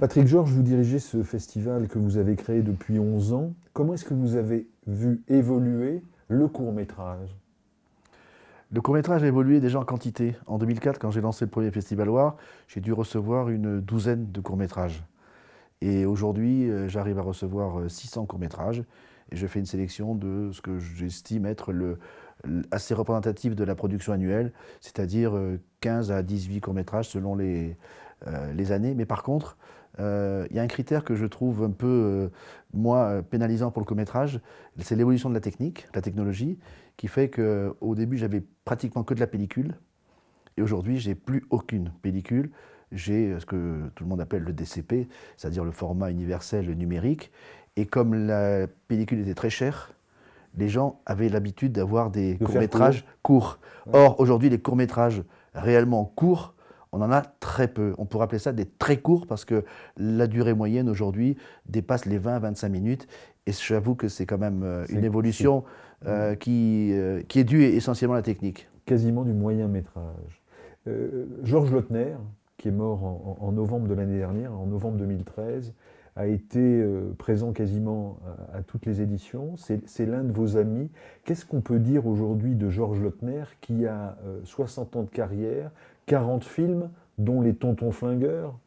Patrick Georges, vous dirigez ce festival que vous avez créé depuis 11 ans. Comment est-ce que vous avez vu évoluer le court-métrage? Le court-métrage a évolué déjà en quantité. En 2004, quand j'ai lancé le premier Festival Loire, j'ai dû recevoir une douzaine de courts-métrages. Et aujourd'hui, j'arrive à recevoir 600 courts-métrages. Et je fais une sélection de ce que j'estime être assez représentatif de la production annuelle, c'est-à-dire 15 à 18 courts-métrages selon les années. Mais par contre, il y a un critère que je trouve un peu, pénalisant pour le court-métrage, c'est l'évolution de la technique, la technologie, qui fait qu'au début, j'avais pratiquement que de la pellicule, et aujourd'hui, j'ai plus aucune pellicule. J'ai ce que tout le monde appelle le DCP, c'est-à-dire le format universel numérique. Et comme la pellicule était très chère, les gens avaient l'habitude d'avoir des courts-métrages courts. Ouais. Or, aujourd'hui, les courts-métrages réellement courts, on en a très peu. On pourrait appeler ça des très courts parce que la durée moyenne aujourd'hui dépasse les 20-25 minutes. Et j'avoue que c'est quand même une évolution qui est due essentiellement à la technique. Quasiment du moyen métrage. Georges Lautner, qui est mort en novembre de l'année dernière, en novembre 2013, a été présent quasiment à toutes les éditions. C'est l'un de vos amis. Qu'est-ce qu'on peut dire aujourd'hui de Georges Lautner, qui a 60 ans de carrière, 40 films, dont les Tontons Flingueurs,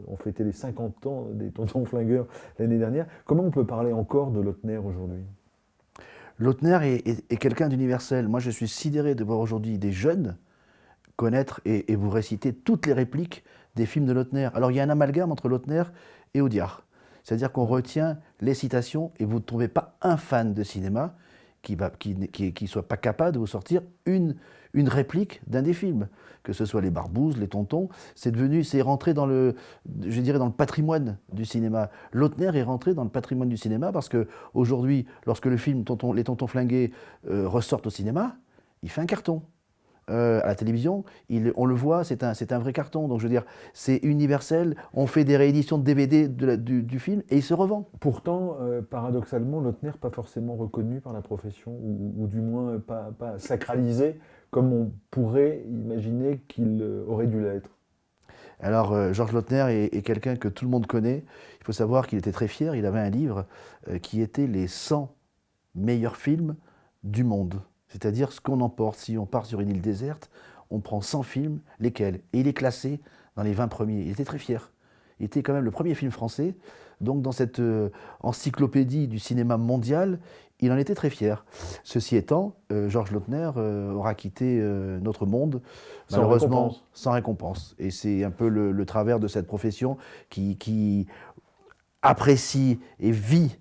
on fêtait les 50 ans des Tontons Flingueurs l'année dernière. Comment on peut parler encore de Lautner aujourd'hui? Lautner est quelqu'un d'universel. Moi, je suis sidéré de voir aujourd'hui des jeunes connaître et vous réciter toutes les répliques des films de Lautner. Alors, il y a un amalgame entre Lautner et Audiard. C'est-à-dire qu'on retient les citations et vous ne trouvez pas un fan de cinéma qui ne soit pas capable de vous sortir une réplique d'un des films. Que ce soit les Barbouzes, les Tontons, c'est rentré dans le, je dirais, dans le patrimoine du cinéma. Lautner est rentré dans le patrimoine du cinéma parce qu'aujourd'hui, lorsque le film Les Tontons Flingués ressort au cinéma, il fait un carton. À la télévision, on le voit, c'est un vrai carton. Donc je veux dire, c'est universel. On fait des rééditions de DVD du film et il se revend. Pourtant, paradoxalement, Lautner pas forcément reconnu par la profession, ou du moins pas sacralisé comme on pourrait imaginer qu'il aurait dû l'être. Alors, Georges Lautner est quelqu'un que tout le monde connaît. Il faut savoir qu'il était très fier. Il avait un livre qui était les 100 meilleurs films du monde. C'est-à-dire ce qu'on emporte. Si on part sur une île déserte, on prend 100 films, lesquels? Et il est classé dans les 20 premiers. Il était très fier. Il était quand même le premier film français. Donc dans cette encyclopédie du cinéma mondial, il en était très fier. Ceci étant, Georges Lautner aura quitté notre monde, malheureusement, sans récompense. Et c'est un peu le travers de cette profession qui apprécie et vit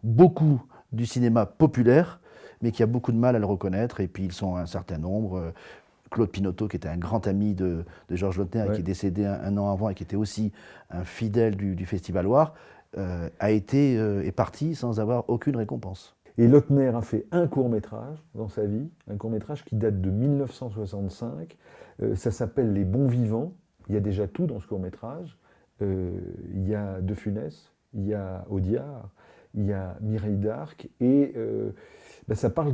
beaucoup du cinéma populaire, mais qui a beaucoup de mal à le reconnaître. Et puis ils sont un certain nombre. Claude Pinoteau, qui était un grand ami de Georges Lautner, qui est décédé un an avant et qui était aussi un fidèle du Festival Loire, est parti sans avoir aucune récompense. Et Lautner a fait un court-métrage dans sa vie, un court-métrage qui date de 1965. Ça s'appelle Les Bons Vivants. Il y a déjà tout dans ce court-métrage. Il y a De Funès, il y a Audiard, il y a Mireille d'Arc, et ça parle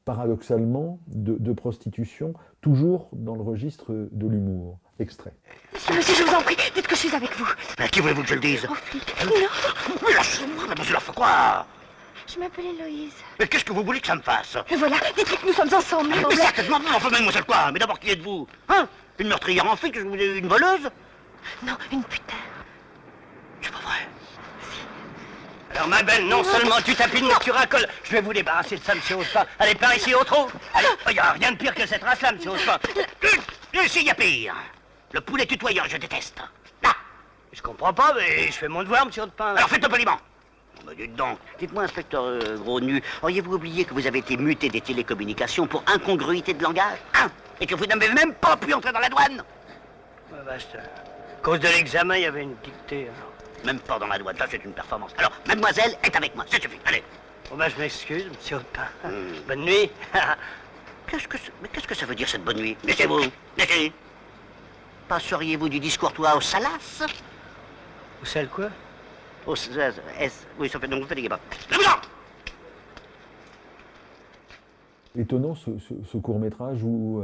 paradoxalement de prostitution, toujours dans le registre de l'humour. Extrait. Monsieur, je vous en prie, dites que je suis avec vous. À qui voulez-vous que je le dise? Au flic. Non, Mais lâchez-moi, monsieur la quoi? je m'appelle Héloïse. Mais qu'est-ce que vous voulez que ça me fasse? Et voilà, dites-lui que nous sommes ensemble. Mais certainement pas, enfin mademoiselle quoi? Mais d'abord, qui êtes-vous? Hein? Une meurtrière en fuite, une voleuse? Non, une putain. C'est pas vrai. Alors ma belle, non seulement tu tapines, mais tu racoles. Je vais vous débarrasser de ça, monsieur Ospa. Allez, par ici, au trou. Allez, il n'y a rien de pire que cette race-là, monsieur Ospa. Ici, il y a pire. Le poulet tutoyant, je déteste. Là. Je comprends pas, mais je fais mon devoir, monsieur Odepin. Alors faites-le poliment. Mais dites donc, dites-moi, inspecteur Gros Nu, auriez-vous oublié que vous avez été muté des télécommunications pour incongruité de langage? Hein? Et que vous n'avez même pas pu entrer dans la douane? Ouais, basta. À cause de l'examen, il y avait une dictée, alors. Même pas dans la douane, ça c'est une performance. Alors, mademoiselle est avec moi, ça suffit, allez. Bon, ben, je m'excuse, monsieur Odepin. Bonne nuit. Mais qu'est-ce que ça veut dire, cette bonne nuit? Laissez-vous, laissez. Passeriez-vous du discourtois au salace? Vous savez quoi? Au S. Oui, ça fait, donc vous fatiguez pas. Étonnant ce court-métrage où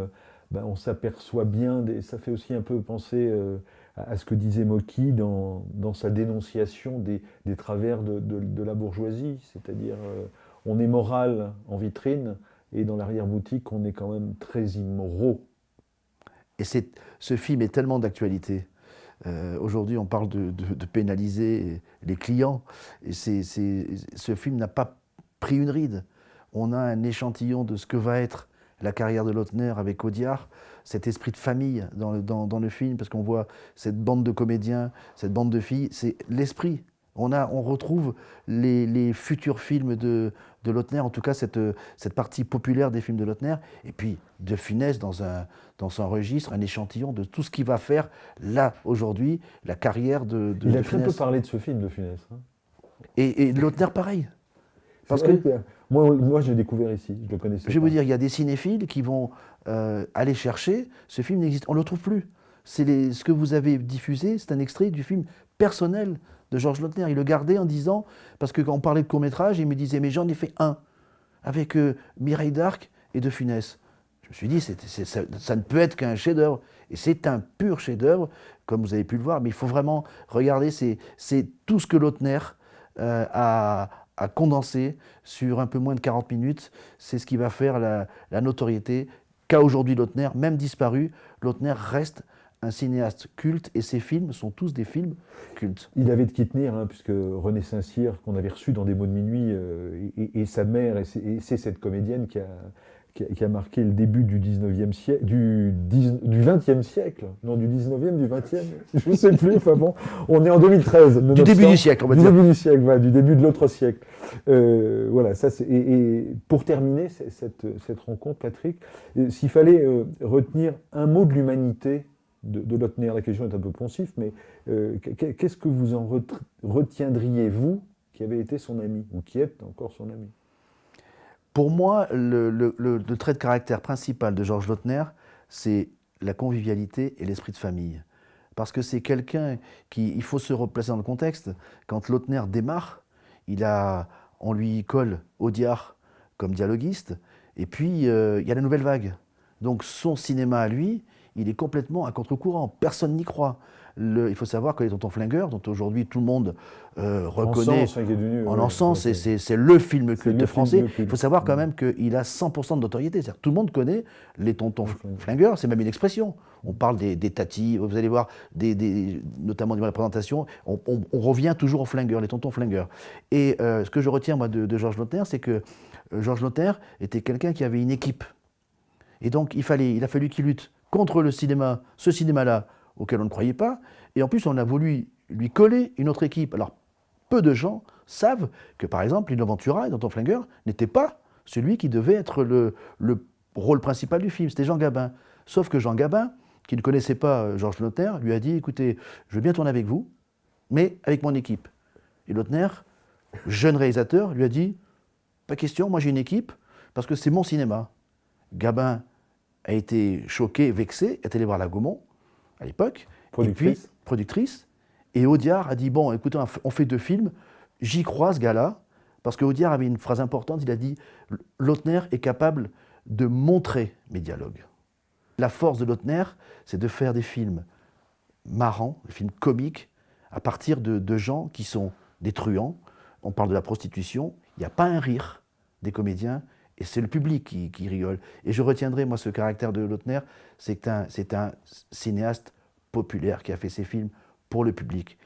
on s'aperçoit bien, ça fait aussi un peu penser à ce que disait Mocky dans sa dénonciation des travers de la bourgeoisie, c'est-à-dire on est moral en vitrine, et dans l'arrière-boutique, on est quand même très immoraux. Et ce film est tellement d'actualité. Aujourd'hui, on parle de pénaliser les clients. Et ce film n'a pas pris une ride. On a un échantillon de ce que va être la carrière de Lautner avec Audiard, cet esprit de famille dans le film, parce qu'on voit cette bande de comédiens, cette bande de filles, c'est l'esprit. On retrouve les futurs films de Lautner, en tout cas cette partie populaire des films de Lautner, et puis De Funès dans son registre, un échantillon de tout ce qu'il va faire là, aujourd'hui, la carrière de Funès. Il a très peu parlé de ce film, De Funès. Hein. Et Lautner, pareil. Parce que que moi, je l'ai découvert ici, je le connaissais. Je vais vous dire, il y a des cinéphiles qui vont aller chercher, ce film n'existe, on ne le trouve plus. Ce que vous avez diffusé, c'est un extrait du film personnel de Georges Lautner. Il le gardait en disant, parce que quand on parlait de court-métrage, il me disait, mais j'en ai fait un, avec Mireille d'Arc et De Funès. Je me suis dit, ça ne peut être qu'un chef-d'œuvre. Et c'est un pur chef-d'œuvre, comme vous avez pu le voir, mais il faut vraiment regarder, c'est tout ce que Lautner a condensé sur un peu moins de 40 minutes. C'est ce qui va faire la notoriété qu'a aujourd'hui Lautner, même disparu. Lautner reste un cinéaste culte et ses films sont tous des films cultes. Il avait de qui tenir, hein, puisque René Saint-Cyr, qu'on avait reçu dans Des mots de minuit, et sa mère, et c'est cette comédienne qui a marqué le début du 19e siècle, du 20e siècle, non du 19e, du 20e, je ne sais plus, enfin bon, on est en 2013. Du début du siècle, on va dire. Du début du siècle, voilà, du début de l'autre siècle. Voilà, ça c'est, et pour terminer cette rencontre, Patrick, s'il fallait retenir un mot de l'humanité de Lautner, la question est un peu poncif, mais qu'est-ce que vous en retiendriez, vous, qui avez été son ami, ou qui êtes encore son ami? Pour moi, le trait de caractère principal de Georges Lautner, c'est la convivialité et l'esprit de famille. Parce que c'est quelqu'un qui, il faut se replacer dans le contexte, quand Lautner démarre, on lui colle Audiard comme dialoguiste, et puis il y a la nouvelle vague. Donc son cinéma à lui, il est complètement à contre-courant, personne n'y croit. Il faut savoir que Les Tontons Flingueurs, dont aujourd'hui tout le monde reconnaît En Encens, c'est le film culte français. Il faut savoir quand même qu'il a 100% de notoriété. C'est-à-dire tout le monde connaît Les Tontons Flingueurs, c'est même une expression. On parle des tatis, vous allez voir, notamment dans la présentation, on revient toujours aux flingueurs, les tontons flingueurs. Et ce que je retiens moi de Georges Lautner, c'est que Georges Lautner était quelqu'un qui avait une équipe. Et donc il a fallu qu'il lutte contre ce cinéma-là, auquel on ne croyait pas, et en plus on a voulu lui coller une autre équipe. Alors peu de gens savent que par exemple Lino Ventura et Tonton Flingueur n'était pas celui qui devait être le rôle principal du film, c'était Jean Gabin. Sauf que Jean Gabin, qui ne connaissait pas Georges Lautner, lui a dit, écoutez, je veux bien tourner avec vous, mais avec mon équipe. Et Lautner, jeune réalisateur, lui a dit, pas question, moi j'ai une équipe, parce que c'est mon cinéma. Gabin a été choqué, vexé, est allé voir la Gaumont, à l'époque, productrice, et Audiard a dit, bon, écoutez, on fait 2 films, j'y crois ce gars-là, parce que Audiard avait une phrase importante, il a dit, Lautner est capable de montrer mes dialogues. La force de Lautner, c'est de faire des films marrants, des films comiques, à partir de gens qui sont des truands. On parle de la prostitution, il n'y a pas un rire des comédiens, et c'est le public qui rigole. Et je retiendrai, moi, ce caractère de Lautner, c'est un cinéaste populaire qui a fait ses films pour le public.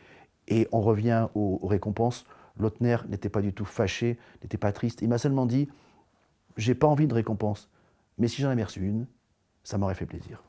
Et on revient aux récompenses. Lautner n'était pas du tout fâché, n'était pas triste. Il m'a seulement dit, j'ai pas envie de récompense, mais si j'en avais reçu une, ça m'aurait fait plaisir.